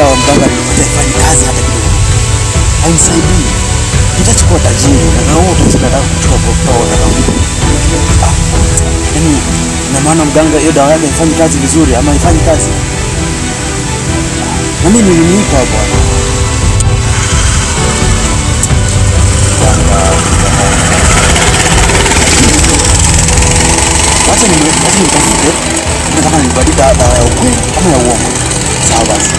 dawa mganga nilikuta ifanye kazi hata kidogo. Hainisaidii. Nitachukua tajiri na wewe utachukua dawa kuchukua kwa na dawa. Yaani ina maana mganga hiyo dawa yake ifanye kazi vizuri ama ifanye kazi? Na mimi nilinipa bwana. Wacha nitafute kama nilibadili dawa ya ukweli ama ya uongo. Sawa basi.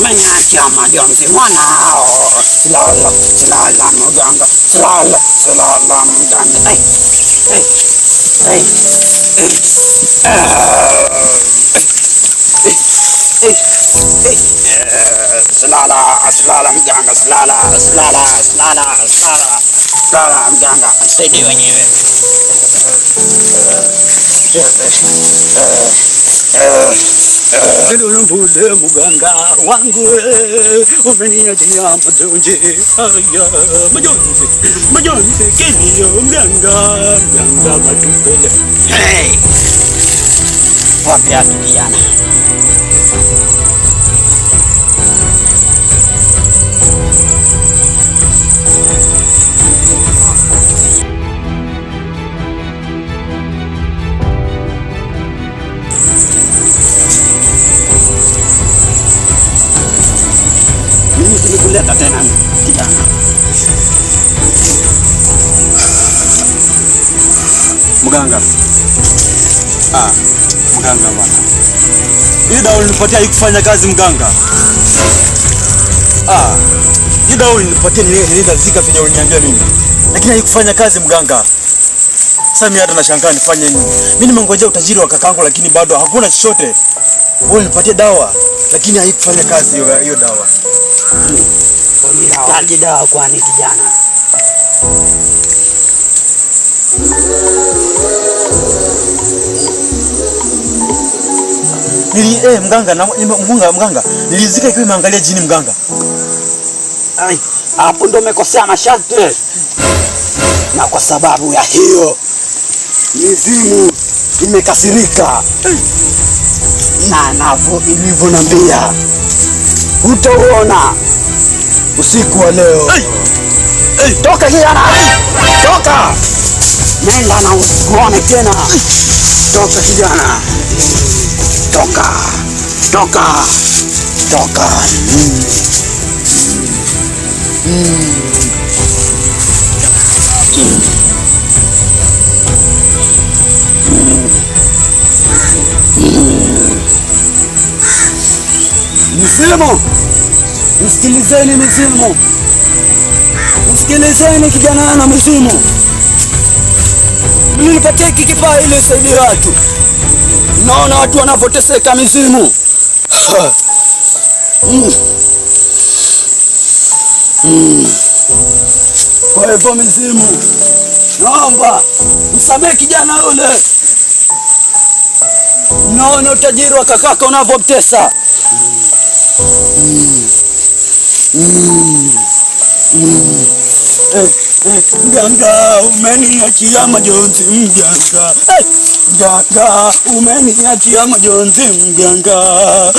Menyakia majonzi mwanao. Silala mganga. Silala mganga. Silala mganga. Silala mganga. Saidi wenyewe. Mpule mganga wangu umeniachia majonzi. Majonzi kilio mganga matumbele. Hey! Wapi atu kijana? Kuleta tena kijana. Mganga. Mganga bwana. Hii dawa ulinipatia haikufanya kazi mganga. Hii dawa ulinipatia nilizika venye uliniambia mimi. Lakini haikufanya kazi mganga. Sasa mimi hata nashangaa nifanye nini? Mimi nimengojea utajiri wa kakangu lakini bado hakuna chochote. Wewe ulinipatia dawa lakini haikufanya kazi hiyo dawa. Unahitaji dawa kwani kijana? Mganga nilizika ikiwa imeangalia jini mganga. Hapo ndo umekosea masharti. Na kwa sababu ya hiyo mizimu imekasirika. Na navyo ilivyoniambia utaona usiku wa leo. Toka kijana. Toka. Nenda na usione tena. Toka kijana. Toka. Mizimu. Msikilizeni mizimu. Msikilizeni kijana na mizimu. Nilipatia hiki kifaa ili saidie watu. Naona watu wanavyoteseka mizimu. Kwa hivyo mizimu, naomba msamehe kijana yule. Naona utajiri wa kakaka unavyomtesa. Mganga umeniachia majonzi mganga. Mganga umeniachia majonzi mganga.